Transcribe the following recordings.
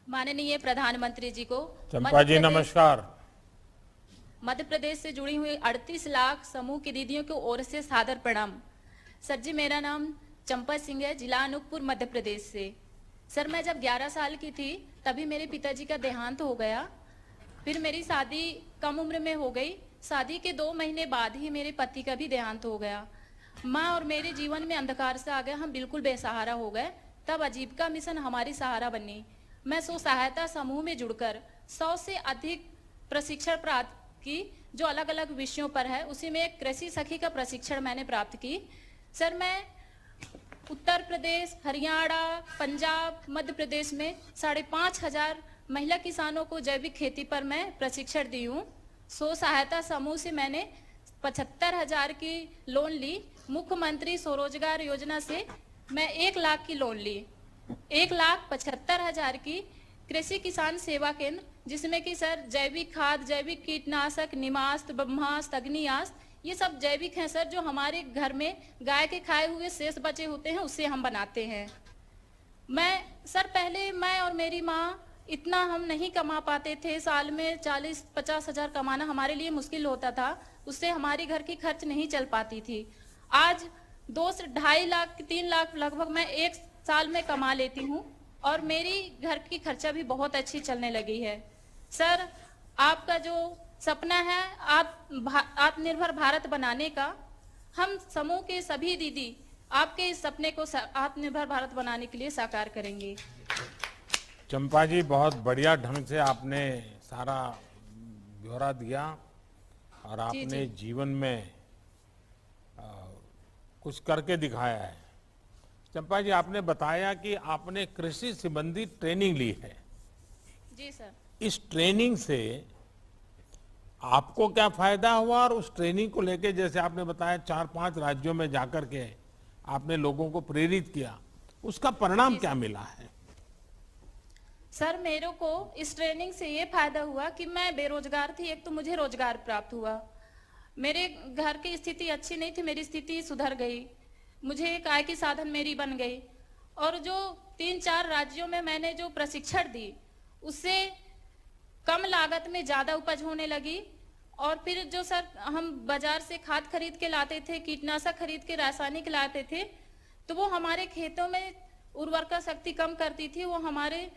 माननीय प्रधानमंत्री जी को चंपा जी नमस्कार। मध्य प्रदेश से जुड़ी हुई 38 लाख समूह की दीदियों की ओर से सादर प्रणाम। सर जी, मेरा नाम चंपा सिंह है, जिला अनूपपुर मध्य प्रदेश से। सर, मैं जब 11 साल की थी तभी मेरे पिताजी का देहांत हो गया। फिर मेरी शादी कम उम्र में हो गई। शादी के 2 महीने बाद ही मेरे पति का भी देहांत हो गया। माँ और मेरे जीवन में अंधकार से आ गया, हम बिल्कुल बेसहारा हो गए। तब आजीविका मिशन हमारी सहारा बनी। मैं स्व सहायता समूह में जुड़कर 100 से अधिक प्रशिक्षण प्राप्त की, जो अलग अलग विषयों पर है। उसी में एक कृषि सखी का प्रशिक्षण मैंने प्राप्त की। सर, मैं उत्तर प्रदेश, हरियाणा, पंजाब, मध्य प्रदेश में 5,500 महिला किसानों को जैविक खेती पर मैं प्रशिक्षण दी हूँ। स्व सहायता समूह से मैंने 75,000 की लोन ली। मुख्यमंत्री स्वरोजगार योजना से मैं 1 लाख की लोन ली। 1,75,000 की कृषि किसान सेवा केंद्र, जिसमें कि सर जैविक खाद, जैविक कीटनाशक, निमास्त, ब्रह्मास्त्र, अग्नियास्त्र, ये सब जैविक हैं सर, जो हमारे घर में गाय के खाए हुए शेष बचे होते हैं उससे हम बनाते हैं। पहले मैं और मेरी माँ इतना हम नहीं कमा पाते थे। साल में 40-50 हजार कमाना हमारे लिए मुश्किल होता था। उससे हमारे घर की खर्च नहीं चल पाती थी। आज 2 से 2.5 लाख 3 लाख लगभग मैं एक साल में कमा लेती हूँ और मेरी घर की खर्चा भी बहुत अच्छी चलने लगी है। सर, आपका जो सपना है आत्मनिर्भर भारत बनाने का, हम समूह के सभी दीदी आपके इस सपने को आत्मनिर्भर भारत बनाने के लिए साकार करेंगे। चंपा जी, बहुत बढ़िया ढंग से आपने सारा ब्यौरा दिया और आपने जीवन में कुछ करके दिखाया है। चंपा जी, आपने बताया कि आपने कृषि संबंधी ट्रेनिंग ली है। जी सर। इस ट्रेनिंग से आपको क्या फायदा हुआ और उस ट्रेनिंग को लेके, जैसे आपने बताया 4-5 राज्यों में जाकर के आपने लोगों को प्रेरित किया, उसका परिणाम क्या मिला है? सर, मेरे को इस ट्रेनिंग से ये फायदा हुआ कि मैं बेरोजगार थी, एक तो मुझे रोजगार प्राप्त हुआ। मेरे घर की स्थिति अच्छी नहीं थी, मेरी स्थिति सुधर गई। मुझे एक आय की साधन मेरी बन गई। और जो 3-4 राज्यों में मैंने जो प्रशिक्षण दी, उससे कम लागत में ज्यादा उपज होने लगी। और फिर जो सर हम बाजार से खाद खरीद के लाते थे, कीटनाशक खरीद के रासायनिक लाते थे, तो वो हमारे खेतों में उर्वरता शक्ति कम करती थी। वो हमारे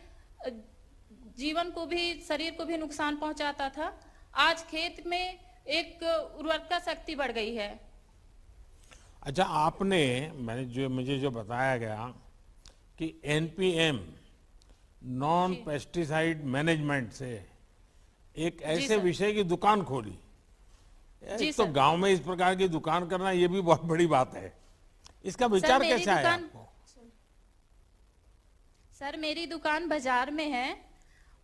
जीवन को भी, शरीर को भी नुकसान पहुंचाता था। आज खेत में एक उर्वरता शक्ति बढ़ गई है। अच्छा, मुझे जो बताया गया कि एनपीएम, नॉन पेस्टिसाइड मैनेजमेंट से एक ऐसे विषय की दुकान खोली। एक तो गांव में इस प्रकार की दुकान करना, ये भी बहुत बड़ी बात है। इसका विचार कैसे आया आपको? सर, मेरी दुकान बाजार में है।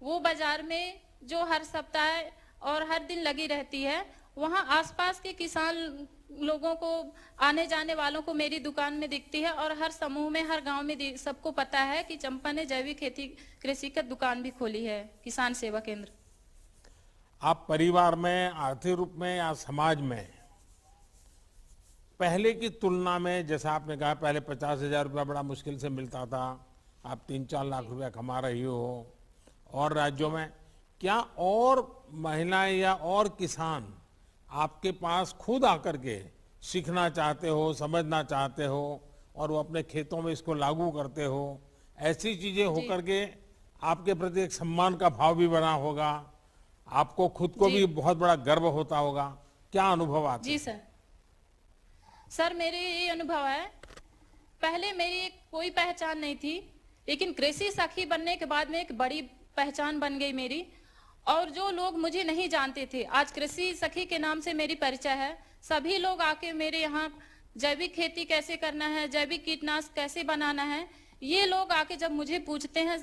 वो बाजार में जो हर सप्ताह और हर दिन लगी रहती है, वहाँ आसपास के किसान लोगों को, आने जाने वालों को मेरी दुकान में दिखती है। और हर समूह में, हर गांव में सबको पता है कि चंपा ने जैविक खेती कृषि का दुकान भी खोली है, किसान सेवा केंद्र। आप परिवार में, आर्थिक रूप में या समाज में पहले की तुलना में, जैसा आपने कहा पहले 50,000 रुपया बड़ा मुश्किल से मिलता था, आप 3-4 लाख रुपया कमा रही हो। और राज्यों में क्या और महिलाएं या और किसान आपके पास खुद आकर के सीखना चाहते हो, समझना चाहते हो और वो अपने खेतों में इसको लागू करते हो? ऐसी चीजें होकर के आपके प्रति एक सम्मान का भाव भी बना होगा, आपको खुद को भी बहुत बड़ा गर्व होता होगा। क्या अनुभव आता है? जी सर, मेरे ये अनुभव है, पहले मेरी कोई पहचान नहीं थी, लेकिन कृषि सखी बनने के बाद में एक बड़ी पहचान बन गई मेरी। और जो लोग मुझे नहीं जानते थे, आज कृषि सखी के नाम से मेरी परिचय है। सभी लोग आके मेरे यहाँ जैविक खेती कैसे करना है, जैविक कीटनाशक कैसे बनाना है, ये लोग आके जब मुझे पूछते हैं,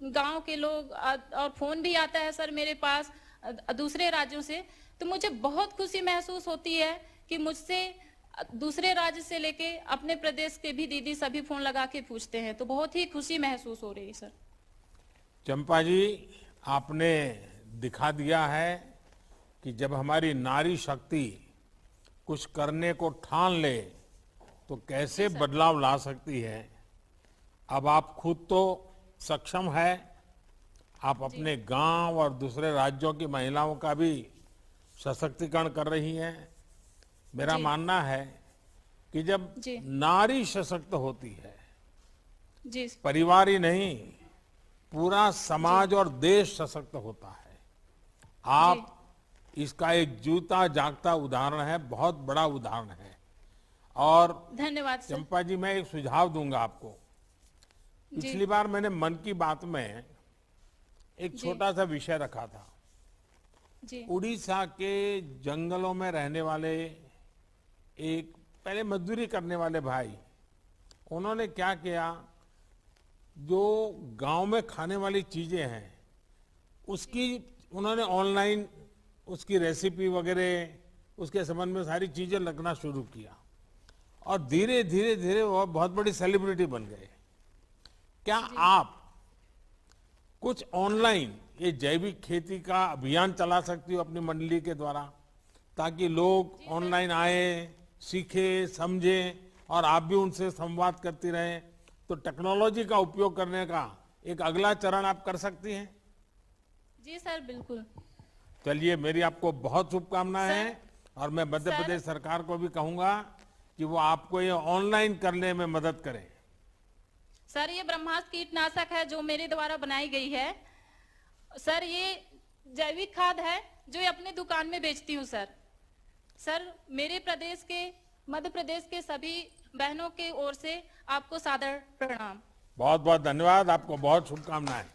गांव के लोग, और फोन भी आता है सर मेरे पास दूसरे राज्यों से, तो मुझे बहुत खुशी महसूस होती है कि मुझसे दूसरे राज्य से लेके अपने प्रदेश के भी दीदी सभी फोन लगा के पूछते हैं, तो बहुत ही खुशी महसूस हो रही है सर। चंपा जी, आपने दिखा दिया है कि जब हमारी नारी शक्ति कुछ करने को ठान ले तो कैसे बदलाव ला सकती है। अब आप खुद तो सक्षम है, आप अपने गांव और दूसरे राज्यों की महिलाओं का भी सशक्तिकरण कर रही हैं। मेरा जी। मानना है कि जब जी। नारी सशक्त होती है, जी। परिवार ही नहीं, पूरा समाज और देश सशक्त होता है। आप इसका एक जीता जागता उदाहरण है, बहुत बड़ा उदाहरण है। और धन्यवाद सर। चंपा जी, मैं एक सुझाव दूंगा आपको। जी। पिछली बार मैंने मन की बात में एक जी। छोटा सा विषय रखा था। जी। उड़ीसा के जंगलों में रहने वाले एक पहले मजदूरी करने वाले भाई, उन्होंने क्या किया, जो गांव में खाने वाली चीजें हैं उसकी उन्होंने ऑनलाइन उसकी रेसिपी वगैरह उसके संबंध में सारी चीजें लिखना शुरू किया और धीरे धीरे धीरे वो बहुत बड़ी सेलिब्रिटी बन गए। क्या आप कुछ ऑनलाइन ये जैविक खेती का अभियान चला सकती हो अपनी मंडली के द्वारा, ताकि लोग ऑनलाइन आए, सीखे, समझे और आप भी उनसे संवाद करती रहें? तो टेक्नोलॉजी का उपयोग करने का एक अगला चरण आप कर सकती हैं। जी सर, बिल्कुल। चलिए, मेरी आपको बहुत शुभकामनाएं सर, हैं और मैं मध्य सर, प्रदेश सरकार को भी कहूंगा कि वो आपको ये ऑनलाइन करने में मदद करें। सर, ये ब्रह्मास्त्र कीटनाशक है जो मेरे द्वारा बनाई गई है। सर, ये जैविक खाद है जो ये अपनी दुकान में बेचती हूँ सर। सर, मेरे प्रदेश के, मध्य प्रदेश के सभी बहनों के ओर से आपको सादर प्रणाम। बहुत बहुत धन्यवाद, आपको बहुत शुभकामनाएं।